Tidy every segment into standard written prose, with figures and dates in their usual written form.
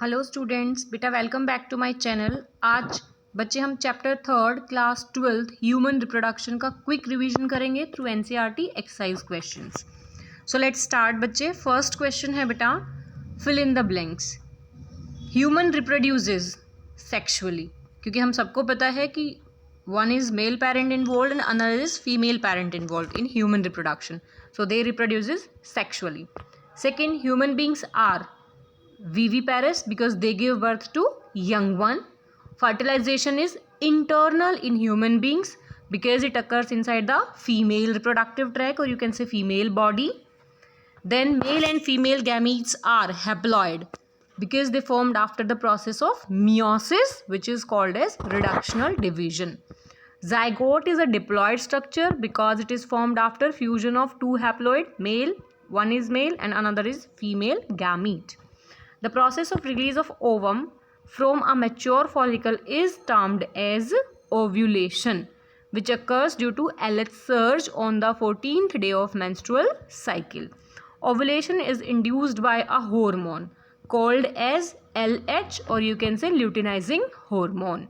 Hello students, बेटा welcome back to my channel. आज बच्चे हम चैप्टर 3 क्लास 12 ह्यूमन रिप्रोडक्शन का क्विक रिवीजन करेंगे through NCERT exercise questions. So let's start बच्चे। फर्स्ट क्वेश्चन है बेटा, fill in the blanks. Human reproduces sexually, क्योंकि हम सबको पता है कि one is male parent involve and another is female parent involve in human reproduction, so they reproduces sexually. Second, human beings are viviparous because they give birth to young one. Fertilization is internal in human beings because it occurs inside the female reproductive tract, or you can say female body. Then male and female gametes are haploid because they formed after the process of meiosis, which is called as reductional division. Zygote is a diploid structure because it is formed after fusion of two haploid male, one is male and another is female gamete. The process of release of ovum from a mature follicle is termed as ovulation, which occurs due to LH surge on the 14th day of menstrual cycle. Ovulation is induced by a hormone called as LH, or you can say luteinizing hormone.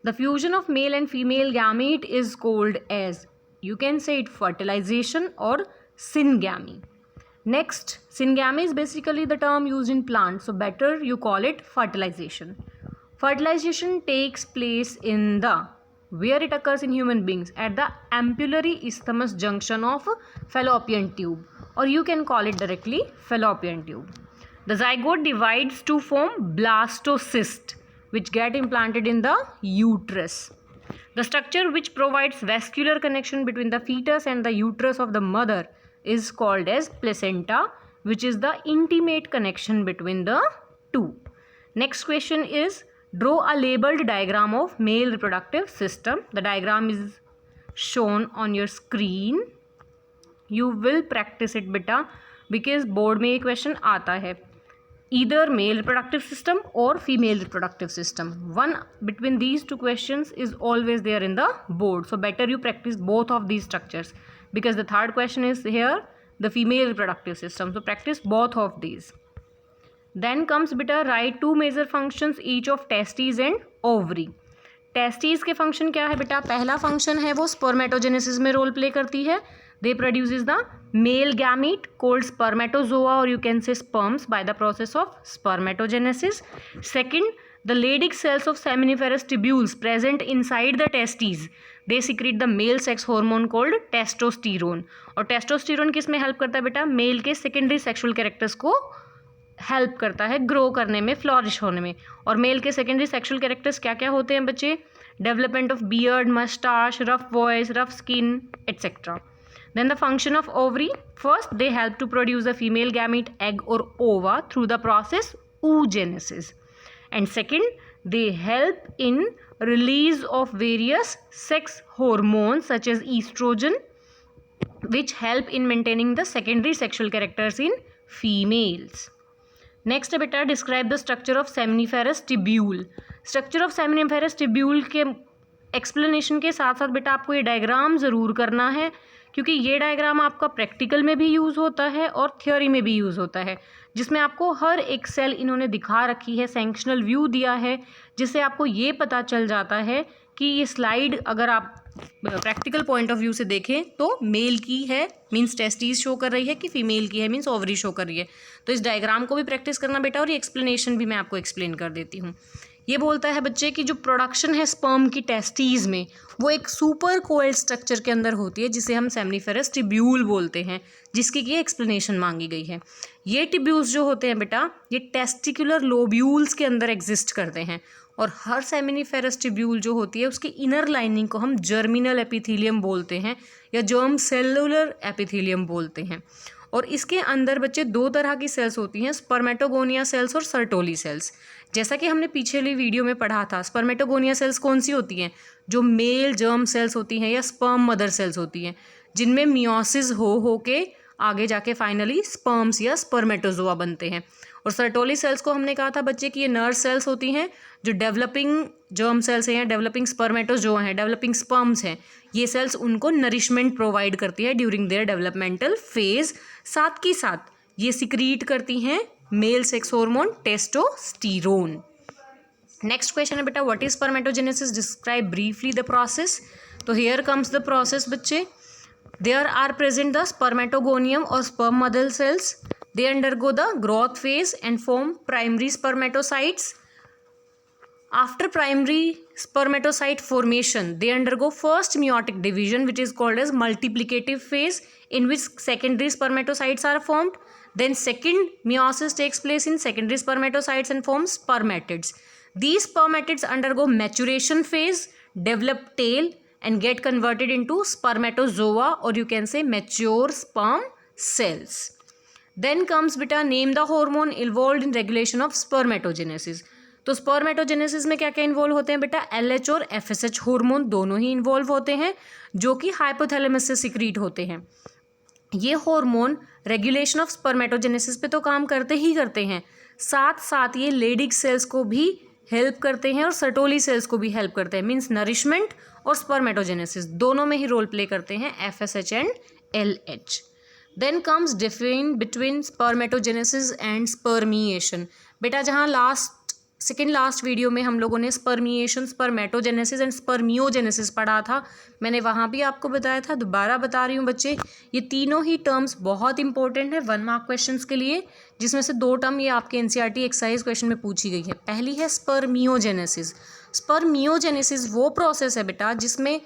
The fusion of male and female gamete is called as, you can say it fertilization or syngamy. Next, syngamy is basically the term used in plants, so better you call it fertilization. Fertilization takes place in the, where it occurs in human beings, at the ampullary isthmus junction of fallopian tube, or you can call it directly fallopian tube. The zygote divides to form blastocyst, which get implanted in the uterus. The structure which provides vascular connection between the fetus and the uterus of the mother is called as placenta, which is the intimate connection between the two. Next question is, draw a labeled diagram of male reproductive system. The diagram is shown on your screen. You will practice it beta, because board में ये question आता है, either male reproductive system or female reproductive system. One between these two questions is always there in the board, so better you practice both of these structures, because the third question is here, the female reproductive system, so practice both of these. Then comes beta, write two major functions each of testes and ovary. Testis के function क्या है बेटा? पहला function है वो spermatogenesis में role play करती है. They produces the male gamete called spermatozoa, और you can say sperms by the process of spermatogenesis. Second, the Leydig cells of seminiferous tubules present inside the testes, they secrete the male sex hormone called testosterone. और testosterone किस में help करता है बेटा? Mail के secondary sexual characters को help करता है ग्रो करने में, फ्लॉरिश होने में. और मेल के सेकेंडरी सेक्सुअल कैरेक्टर्स क्या क्या होते हैं बच्चे? Development of beard, moustache, rough voice, rough skin, etcetera. Then the function of ovary, first they help to produce the female gamete, egg or ova through the process oogenesis. And second, they help in release of various sex hormones such as estrogen, which help in maintaining the secondary sexual characters in females. Next beta, describe the structure of seminiferous tubule. Structure of seminiferous tubule के explanation के साथ साथ बेटा आपको ये diagram ज़रूर करना है, क्योंकि ये डायग्राम आपका प्रैक्टिकल में भी यूज़ होता है और थ्योरी में भी यूज़ होता है, जिसमें आपको हर एक सेल इन्होंने दिखा रखी है, सेक्शनल व्यू दिया है, जिससे आपको ये पता चल जाता है कि ये स्लाइड अगर आप प्रैक्टिकल पॉइंट ऑफ व्यू से देखें तो मेल की है मीन्स टेस्टिस शो कर रही है, कि फीमेल की है मीन्स ओवरी शो कर रही है. तो इस डायग्राम को भी प्रैक्टिस करना बेटा, और ये एक्सप्लेनेशन भी मैं आपको एक्सप्लेन कर देती हूँ. ये बोलता है बच्चे कि जो प्रोडक्शन है स्पर्म की टेस्टीज में, वो एक सुपर कोएल स्ट्रक्चर के अंदर होती है, जिसे हम सेमनीफेरस टिब्यूल बोलते हैं, जिसकी की एक्सप्लेनेशन मांगी गई है. ये टिब्यूल्स जो होते हैं बेटा, ये टेस्टिकुलर लोब्यूल्स के अंदर एग्जिस्ट करते हैं, और हर सेमिनिफेरस टिब्यूल जो होती है उसकी इनर लाइनिंग को हम जर्मिनल एपिथेलियम बोलते हैं, या जर्म सेलुलर एपिथेलियम बोलते हैं. और इसके अंदर बच्चे दो तरह की सेल्स होती हैं, स्पर्मेटोगोनिया सेल्स और सर्टोली सेल्स. जैसा कि हमने पिछली वीडियो में पढ़ा था, स्पर्मेटोगोनिया सेल्स कौन सी होती हैं? जो मेल जर्म सेल्स होती हैं या स्पर्म मदर सेल्स होती हैं, जिनमें मियोसिस हो के आगे जाके फाइनली स्पर्म्स या स्पर्मेटोजोआ बनते हैं. और सर्टोली सेल्स को हमने कहा था बच्चे कि ये नर्व सेल्स होती हैं, जो डेवलपिंग जर्म सेल्स हैं या डेवलपिंग स्पर्मेटोजोआ हैं, डेवलपिंग स्पर्म्स हैं, ये सेल्स उनको नरिशमेंट प्रोवाइड करती है ड्यूरिंग देयर डेवलपमेंटल फेज. साथ ही साथ ये सिक्रीट करती हैं male sex hormone testosterone. Next question है बेटा, what is spermatogenesis, describe briefly the process. तो हियर कम्स द प्रोसेस बच्चे। There are present the spermatogonium और sperm mother cells. They undergo the growth phase and form primary spermatocytes. After primary spermatocyte formation, they undergo first meiotic division, which is called as multiplicative phase, in which secondary spermatocytes are formed. Then second meiosis takes place in secondary spermatocytes and forms spermatids. These spermatids undergo maturation phase, develop tail, and get converted into spermatozoa, or you can say mature sperm cells. Then comes beta, name the hormone involved in regulation of spermatogenesis. तो spermatogenesis में क्या क्या involve होते हैं बेटा, LH और FSH hormone दोनों ही involve होते हैं, जो कि हाइपोथैलेमस से सिक्रीट होते हैं। ये हार्मोन रेगुलेशन ऑफ स्पर्मेटोजेनेसिस पे तो काम करते ही करते हैं, साथ साथ ये लेडिग सेल्स को भी हेल्प करते हैं और सर्टोली सेल्स को भी हेल्प करते हैं। मीन्स नरिशमेंट और स्पर्मेटोजेनेसिस दोनों में ही रोल प्ले करते हैं FSH and LH। Then comes difference between spermatogenesis and spermiation. बेटा जहाँ सेकेंड लास्ट वीडियो में हम लोगों ने स्पर्मिएशन, स्पर्मेटोजेनेसिस एंड स्पर्मियोजेनेसिस पढ़ा था, मैंने वहाँ भी आपको बताया था, दोबारा बता रही हूँ बच्चे, ये तीनों ही टर्म्स बहुत इंपॉर्टेंट है 1 मार्क क्वेश्चंस के लिए, जिसमें से 2 टर्म ये आपके NCERT एक्सरसाइज क्वेश्चन में पूछी गई है। पहली है स्पर्मियोजेनेसिस। स्पर्मियोजेनेसिस वो प्रोसेस है बेटा जिसमें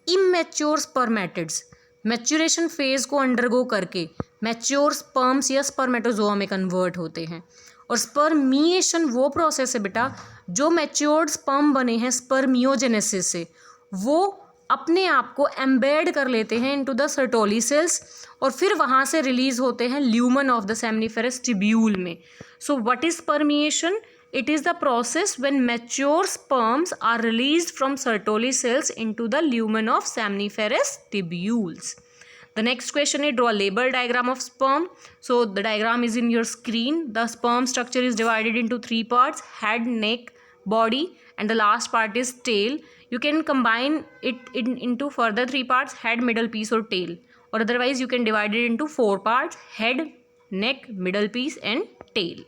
इमैच्योर स्पर्मेटिड्स मैच्योरेशन फेज को अंडरगो करके मैच्योर स्पर्म्स या स्पर्मेटोजोआ में कन्वर्ट होते हैं। और स्पर्मिएशन वो प्रोसेस है बेटा जो मैच्योर्ड स्पर्म बने हैं स्पर्मियोजेनेसिस से, वो अपने आप को एम्बेड कर लेते हैं इनटू द सर्टोली सेल्स और फिर वहाँ से रिलीज होते हैं lumen of the seminiferous tubule में। So what is spermiation? It is the process when mature sperms are released from Sertoli cells into the lumen of seminiferous tubules. The next question is, draw a label diagram of sperm. So the diagram is in your screen. The sperm structure is divided into 3 parts: head, neck, body, and the last part is tail. You can combine it into further 3 parts: head, middle piece or tail. Or otherwise you can divide it into 4 parts: head, neck, middle piece and tail.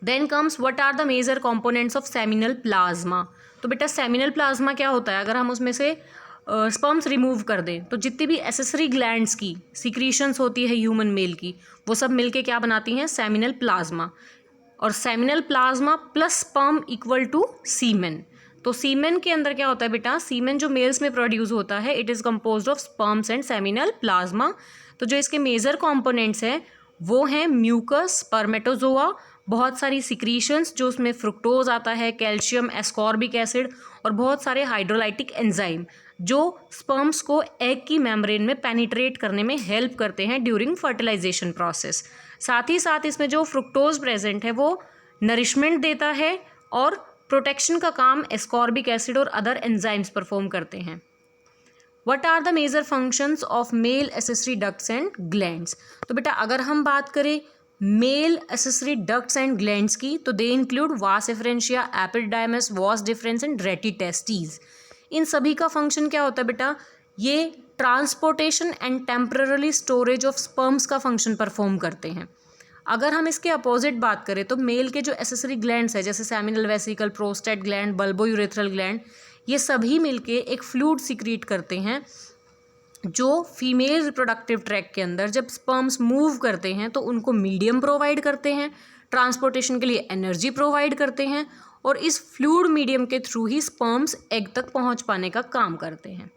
Then comes what are the major components of seminal plasma. तो बेटा seminal plasma क्या होता है? अगर हम उसमें से sperms remove कर दें तो जितनी भी एसेसरी ग्लैंड्स की सिक्रीशंस होती है ह्यूमन मेल की, वो सब मिलके क्या बनाती हैं? Seminal plasma. और seminal plasma plus sperm equal to semen. तो सीमेन के अंदर क्या होता है बेटा? सीमेन जो मेल्स में प्रोड्यूस होता है, it is composed of sperms and seminal plasma. तो जो इसके मेजर कॉम्पोनेंट्स हैं वो हैं म्यूकस, स्पर्मेटोजोआ, बहुत सारी सिक्रीशंस जो उसमें फ्रुक्टोज आता है, कैल्शियम, एस्कॉर्बिक एसिड और बहुत सारे हाइड्रोलाइटिक एंजाइम जो स्पर्म्स को एग की मेम्ब्रेन में पेनिट्रेट करने में हेल्प करते हैं ड्यूरिंग फर्टिलाइजेशन प्रोसेस। साथ ही साथ इसमें जो फ्रुक्टोज प्रेजेंट है वो नरिशमेंट देता है और प्रोटेक्शन का काम एस्कॉर्बिक एसिड और अदर एंजाइम्स परफॉर्म करते हैं। What are the major functions of male accessory ducts and glands? तो बेटा अगर हम बात करें male accessory ducts and glands की, तो दे इंक्लूड वास एफरेंशिया, एपिडाइमस, वास डिफरेंस एंड रेटिटेस्टीज। इन सभी का फंक्शन क्या होता है बेटा? ये transportation and temporary storage of sperms का फंक्शन परफॉर्म करते हैं। अगर हम इसके अपोजिट बात करें तो मेल के जो एसेसरी ग्लैंड्स है जैसे seminal vesicle, prostate gland, bulbourethral gland, ये सभी मिलके एक फ्लूइड सिक्रीट करते हैं जो फीमेल रिप्रोडक्टिव ट्रैक के अंदर जब स्पर्म्स मूव करते हैं तो उनको मीडियम प्रोवाइड करते हैं, ट्रांसपोर्टेशन के लिए एनर्जी प्रोवाइड करते हैं और इस फ्लूइड मीडियम के थ्रू ही स्पर्म्स एग तक पहुंच पाने का काम करते हैं।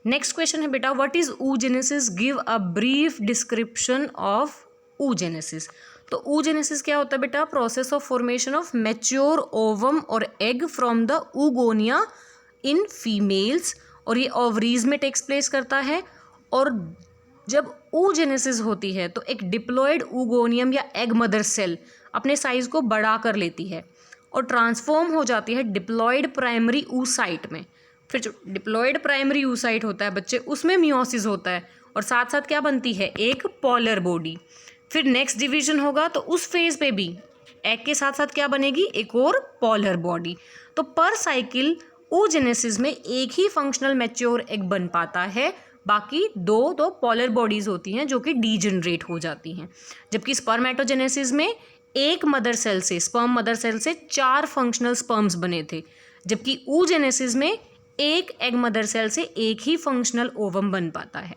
नेक्स्ट क्वेश्चन है बेटा, what is oogenesis? Give a brief description of oogenesis। तो oogenesis क्या होता है बेटा? Process of formation of mature ovum और egg from the oogonia in females, और ये ओवरीज में टेक्स प्लेस करता है। और जब oogenesis होती है तो एक डिप्लॉयड oogoनियम या एग मदर सेल अपने साइज को बढ़ा कर लेती है और ट्रांसफॉर्म हो जाती है डिप्लॉयड प्राइमरी oocyte में। फिर जो डिप्लॉयड प्राइमरी oocyte होता है बच्चे, उसमें मियोसिस होता है और साथ साथ क्या बनती है? एक पोलर बॉडी। फिर नेक्स्ट डिवीजन होगा तो उस फेज पे भी एग के साथ साथ क्या बनेगी? एक और पोलर बॉडी। तो पर साइकिल oogenesis में एक ही फंक्शनल मैच्योर एग बन पाता है, बाकी दो तो पोलर बॉडीज होती हैं जो कि डीजनरेट हो जाती हैं। जबकि स्पर्मेटोजेनेसिस में एक मदर सेल से, स्पर्म मदर सेल से 4 फंक्शनल स्पर्म्स बने थे, जबकि oogenesis में एक एग मदर सेल से एक ही फंक्शनल ओवम बन पाता है।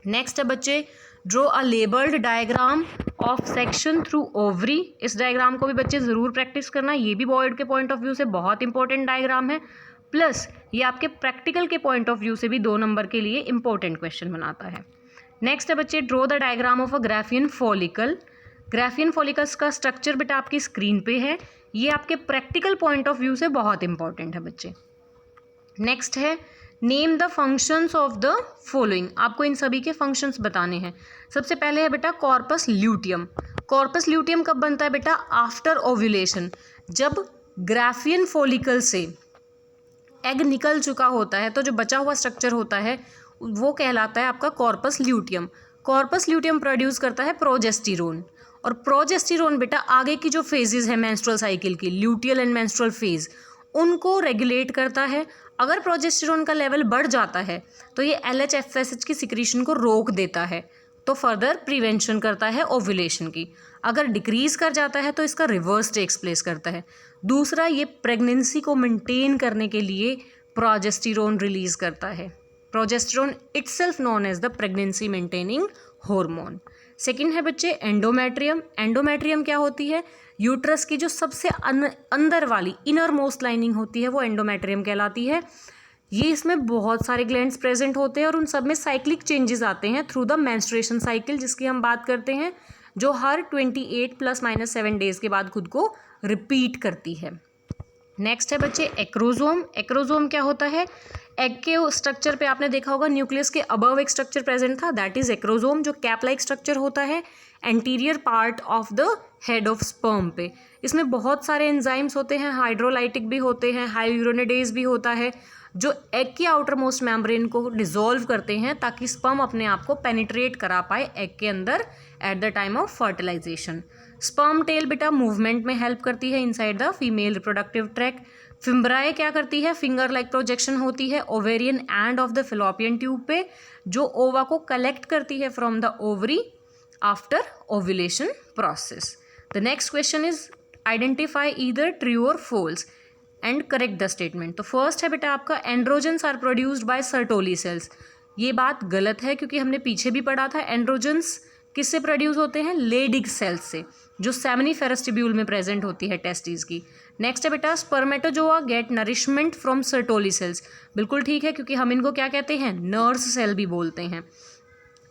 नेक्स्ट है बच्चे, draw a labelled diagram of section through ovary. इस डायग्राम को भी बच्चे ज़रूर प्रैक्टिस करना, ये भी बोर्ड के पॉइंट ऑफ व्यू से बहुत इंपॉर्टेंट डायग्राम है, प्लस ये आपके प्रैक्टिकल के पॉइंट ऑफ व्यू से भी 2 नंबर के लिए इंपॉर्टेंट क्वेश्चन बनाता है। नेक्स्ट है बच्चे, draw the diagram of a Graafian follicle. Graafian follicles का स्ट्रक्चर बेटा आपकी स्क्रीन पे है, ये आपके प्रैक्टिकल पॉइंट ऑफ व्यू से बहुत इंपॉर्टेंट है बच्चे। नेक्स्ट है, name the functions of the following. आपको इन सभी के फंक्शंस बताने हैं। सबसे पहले है बेटा कॉर्पस ल्यूटियम। कॉर्पस ल्यूटियम कब बनता है बेटा? After ovulation. जब ग्राफियन फॉलिकल से एग निकल चुका होता है तो जो बचा हुआ स्ट्रक्चर होता है वो कहलाता है आपका corpus luteum. Corpus luteum produce करता है प्रोजेस्टिरोन, और प्रोजेस्टिरोन बेटा आगे की जो फेजेस है मेंस्ट्रुअल साइकिल की, ल्यूटियल एंड मेंस्ट्रुअल फेज, उनको रेगुलेट करता है। अगर प्रोजेस्टेरोन का लेवल बढ़ जाता है तो ये LH-FSH की सिक्रीशन को रोक देता है, तो फर्दर प्रिवेंशन करता है ओव्यूलेशन की। अगर डिक्रीज कर जाता है तो इसका रिवर्स टेक्स प्लेस करता है। दूसरा, ये प्रेगनेंसी को मेंटेन करने के लिए प्रोजेस्टेरोन रिलीज करता है। Progesterone itself known as the pregnancy maintaining hormone. Second है बच्चे एंडोमेट्रियम। एंडोमेट्रियम क्या होती है? यूट्रस की जो सबसे अंदर वाली इनर मोस्ट लाइनिंग होती है वो एंडोमेट्रियम कहलाती है। ये इसमें बहुत सारे ग्लैंड्स प्रेजेंट होते हैं और उन सब में साइक्लिक चेंजेस आते हैं थ्रू द मेंस्ट्रुएशन साइकिल, जिसकी हम बात करते हैं, जो हर 28 ± 7 डेज के बाद खुद को रिपीट करती है। नेक्स्ट है बच्चे एक्रोजोम। एक्रोजोम क्या होता है? एग के स्ट्रक्चर पे आपने देखा होगा न्यूक्लियस के अबव एक स्ट्रक्चर प्रेजेंट था, दैट इज एक्रोजोम, जो कैप लाइक स्ट्रक्चर होता है anterior part of the head of sperm पे। इसमें बहुत सारे एंजाइम्स होते हैं, हाइड्रोलाइटिक भी होते हैं, हाइलुरोनिडेज भी होता है, जो एग की आउटर मोस्ट मेम्ब्रेन को डिसॉल्व करते हैं ताकि स्पर्म अपने आप को पेनिट्रेट करा पाए एग के अंदर at the time of fertilisation. Sperm tail बेटा मूवमेंट में हेल्प करती है inside the female reproductive tract. Fimbriae क्या करती है? फिंगर लाइक प्रोजेक्शन होती है ovarian end of the fallopian tube पे, जो ओवा को कलेक्ट करती है from the ovary after ovulation process. The next question is identify either true और false and correct the statement. तो फर्स्ट है बेटा आपका androgens are produced by Sertoli cells. ये बात गलत है क्योंकि हमने पीछे भी पढ़ा था एंड्रोजन्स किससे प्रोड्यूस होते हैं? लेडिग सेल्स से, जो सेमिनिफेरस ट्यूब्यूल में प्रेजेंट होती है टेस्टिस की। नेक्स्ट है बेटा spermatozoa get nourishment from Sertoli cells. बिल्कुल ठीक है क्योंकि हम इनको क्या कहते हैं? नर्स सेल भी बोलते हैं।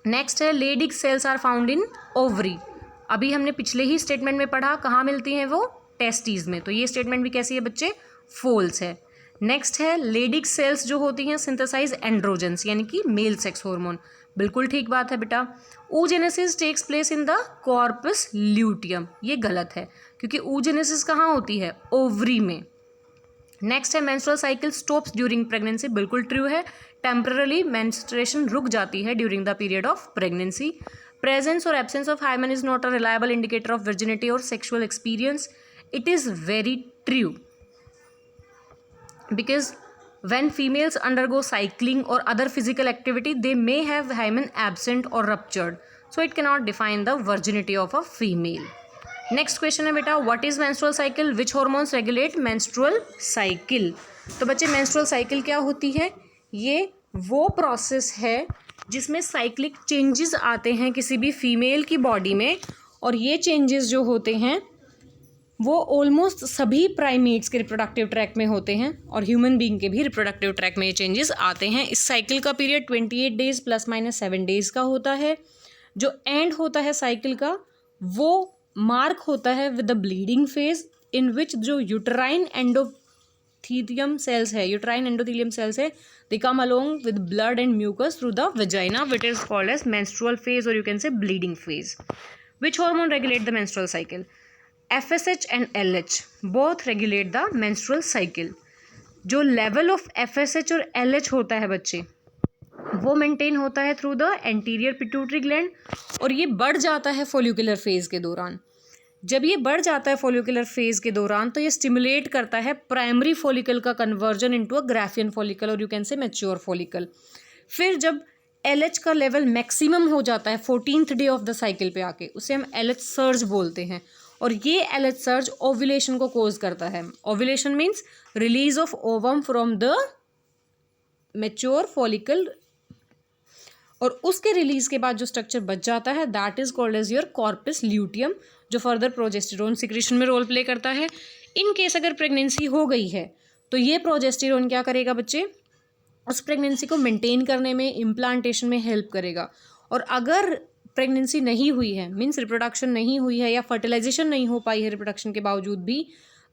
नेक्स्ट है Leydig cells are found in ovary. अभी हमने पिछले ही स्टेटमेंट में पढ़ा, कहाँ मिलती हैं वो? टेस्टीज में। तो ये स्टेटमेंट भी कैसी है बच्चे? फॉल्स है। नेक्स्ट है लेडिग सेल्स जो होती हैं सिंथेसाइज एंड्रोजन्स, यानी कि मेल सेक्स हार्मोन। बिल्कुल ठीक बात है बेटा। oogenesis takes place in the corpus luteum. ये गलत है क्योंकि oogenesis कहाँ होती है? ओवरी में। नेक्स्ट है menstrual cycle stops during pregnancy. बिल्कुल ट्रू है, टेम्पररी मेंस्ट्रुएशन रुक जाती है during the period of pregnancy. Presence और absence of hymen is not a reliable indicator of virginity और sexual experience. It is very true because when females undergo cycling or other physical activity they may have hymen absent or ruptured, so it cannot define the virginity of a female. Next question है बेटा what is menstrual cycle, which hormones regulate menstrual cycle। तो बच्चे menstrual cycle क्या होती है? ये वो process है जिसमें साइक्लिक चेंजेस आते हैं किसी भी फीमेल की बॉडी में, और ये चेंजेस जो होते हैं वो ऑलमोस्ट सभी प्राइमेट्स के रिप्रोडक्टिव ट्रैक में होते हैं और ह्यूमन बीइंग के भी रिप्रोडक्टिव ट्रैक में ये चेंजेस आते हैं। इस साइकिल का पीरियड 28 डेज ± 7 डेज का होता है। जो एंड होता है साइकिल का वो मार्क होता है with the bleeding phase, in which जो यूट्राइन एंडोथीलियम सेल्स है they come along with blood and mucus through the vagina, which is called as menstrual phase और you can say bleeding phase. Which hormone regulate the menstrual cycle? FSH and LH both regulate the menstrual cycle। जो level of FSH और LH होता है बच्चे वो maintain होता है through the anterior pituitary gland, और ये बढ़ जाता है फोलिकुलर फेज के दौरान। जब ये बढ़ जाता है फोलिकुलर फेज के दौरान तो ये स्टिमुलेट करता है प्राइमरी फॉलिकल का conversion into a Graafian follicle और you can say mature follicle. फिर जब LH का लेवल मैक्सिमम हो जाता है 14th day of the cycle पे आके, उसे हम LH सर्ज बोलते हैं। और ये LH सर्ज ओव्यूलेशन को कोज करता है। Ovulation means release of ovum from the mature follicle, और उसके रिलीज के बाद जो स्ट्रक्चर बच जाता है that is called as your corpus luteum, जो फर्दर प्रोजेस्टेरोन सिक्रीशन में रोल प्ले करता है। इन केस अगर प्रेगनेंसी हो गई है तो ये प्रोजेस्टेरोन क्या करेगा बच्चे, उस प्रेगनेंसी को मेंटेन करने में, इम्प्लांटेशन में हेल्प करेगा। और अगर प्रेगनेंसी नहीं हुई है, मीन्स रिप्रोडक्शन नहीं हुई है या फर्टिलाइजेशन नहीं हो पाई है रिप्रोडक्शन के बावजूद भी,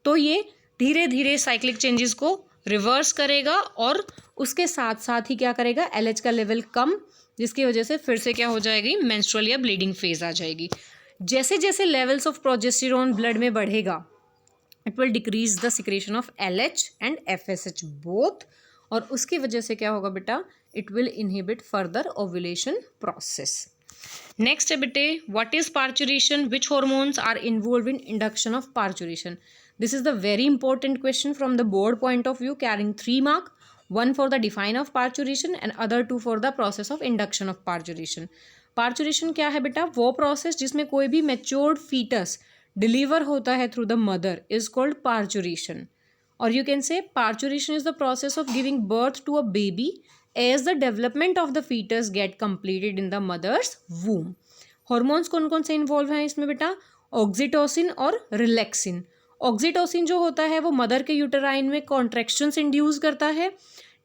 तो ये धीरे धीरे साइक्लिक चेंजेस को रिवर्स करेगा और उसके साथ साथ ही क्या करेगा, LH का लेवल कम, जिसकी वजह से फिर से क्या हो जाएगी, मेंस्ट्रुअल या ब्लीडिंग फेज आ जाएगी। जैसे जैसे लेवल्स ऑफ प्रोजेस्टेरोन ब्लड में बढ़ेगा, it will decrease the secretion of LH and FSH both, और उसकी वजह से क्या होगा बेटा, it will inhibit further ovulation process. Next है बेटे, what is parturition, which hormones are involve in induction of parturition. This is the very important question from the board point of view, carrying 3 marks, 1 for the define of parturition and other 2 for the process of induction of parturition. Parturition क्या है बेटा, वो process जिसमें कोई भी matured foetus deliver होता है through the mother is called parturition. और you can say parturition is the process of giving birth to a baby as the development of the foetus get completed in the mother's womb. Hormones कौन कौन से involve हैं इसमें बेटा, oxytocin और relaxin. Oxytocin जो होता है वो मदर के यूटेराइन में कॉन्ट्रैक्शंस इंड्यूस करता है,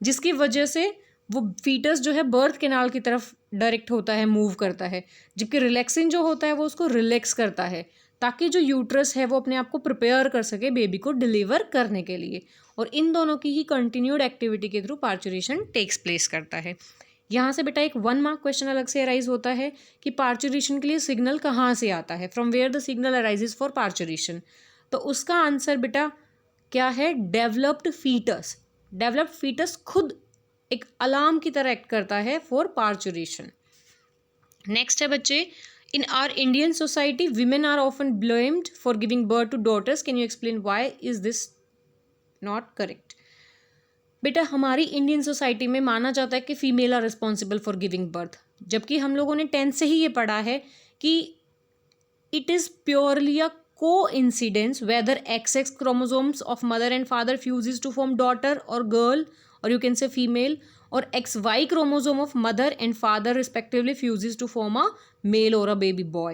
जिसकी वजह से वो फीटस जो है बर्थ कैनाल की तरफ डायरेक्ट होता है, मूव करता है। जबकि रिलैक्सिन जो होता है वो उसको रिलैक्स करता है ताकि जो यूट्रस है वो अपने आप को प्रिपेयर कर सके बेबी को डिलीवर करने के लिए। और इन दोनों की ही कंटिन्यूड एक्टिविटी के थ्रू पार्चुरेशन टेक्स प्लेस करता है। यहाँ से बेटा एक 1 mark क्वेश्चन अलग से अराइज होता है कि पार्चुरेशन के लिए सिग्नल कहाँ से आता है, from where the signal arises for parturition. तो उसका आंसर बेटा क्या है, डेवलप्ड फीटस। डेवलप्ड फीटस खुद एक अलार्म की तरह एक्ट करता है फॉर पार्चुरेशन। नेक्स्ट है बच्चे, in our Indian society women are often blamed for giving birth to daughters, can you explain why is this not correct. बेटा हमारी इंडियन सोसाइटी में माना जाता है कि female are responsible for giving birth, जबकि हम लोगों ने 10th से ही ये पढ़ा है कि it is purely a coincidence whether XX chromosomes of mother and father fuses to form daughter or girl, or you can say female, or XY chromosome of mother and father respectively fuses to form a male or a baby boy.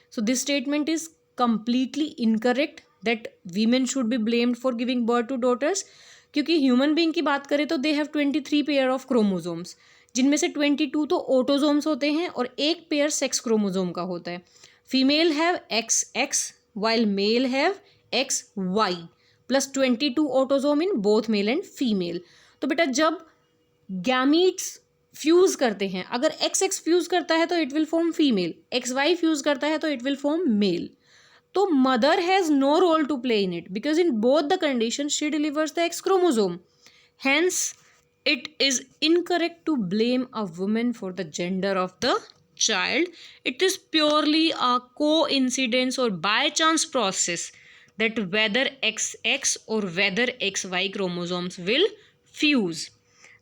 So this statement is completely incorrect that women should be blamed for giving birth to daughters, क्योंकि human being की बात करें तो they have 23 pair of chromosomes, जिनमें से 22 तो autosomes होते हैं और एक पेयर सेक्स क्रोमोजोम का होता है। Female have XX while male have XY plus 22 autosome in both male and female. तो बेटा जब गैमीट्स फ्यूज करते हैं, अगर XX फ्यूज करता है तो it will form female, XY fuse करता है तो इट विल फॉर्म मेल। तो mother has no role to play in it because in both the condition she delivers the X chromosome. Hence it is incorrect to blame a woman for the gender of the child. It is purely a coincidence or by chance process that whether XX or whether XY chromosomes will fuse.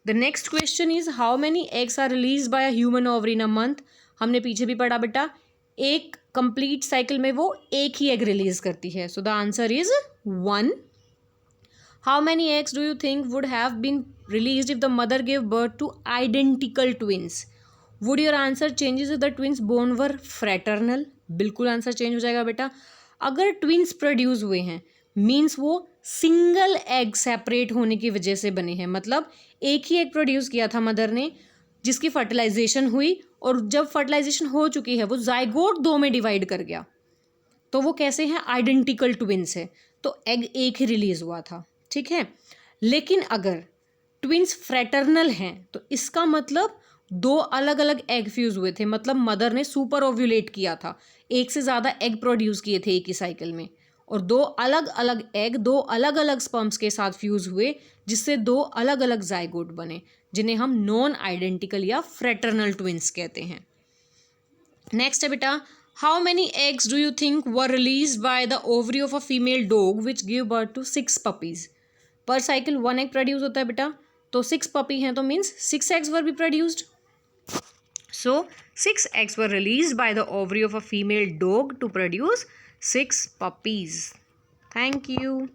The next question is how many eggs are released by a human ovary in a month. हमने पीछे भी पढ़ा बेटा, एक complete cycle में वो एक ही egg release करती है। So the answer is 1. How many eggs do you think would have been released if the mother gave birth to identical twins? Would your answer changes if the twins born were fraternal? बिल्कुल answer change हो जाएगा बेटा। अगर twins produce हुए हैं means वो single egg separate होने की वजह से बने हैं, मतलब एक ही एग प्रोड्यूस किया था मदर ने जिसकी फर्टिलाइजेशन हुई, और जब फर्टिलाइजेशन हो चुकी है वो जाइगोट 2 में डिवाइड कर गया, तो वो कैसे हैं, आइडेंटिकल ट्विंस है, तो एग एक ही रिलीज हुआ था, ठीक है। लेकिन अगर ट्विंस फ्रेटर्नल हैं तो इसका मतलब 2 अलग अलग एग फ्यूज हुए थे, मतलब मदर ने सुपर ओव्यूलेट किया था, एक से ज़्यादा एग प्रोड्यूस किए थे एक ही साइकिल में, और 2 अलग अलग एग 2 अलग अलग स्पर्म्स के साथ फ्यूज हुए जिससे 2 अलग अलग जाइगोट बने, जिन्हें हम नॉन आइडेंटिकल या फ्रेटर्नल ट्विंस कहते हैं। नेक्स्ट है बेटा, how many eggs do you think were release by the ovary of a female dog which give birth to 6 puppies? Per cycle 1 egg produce होता है बेटा, तो 6 पपी हैं तो means 6 eggs were be produced. So 6 eggs were released by the ovary of a female dog to produce 6 puppies. Thank you.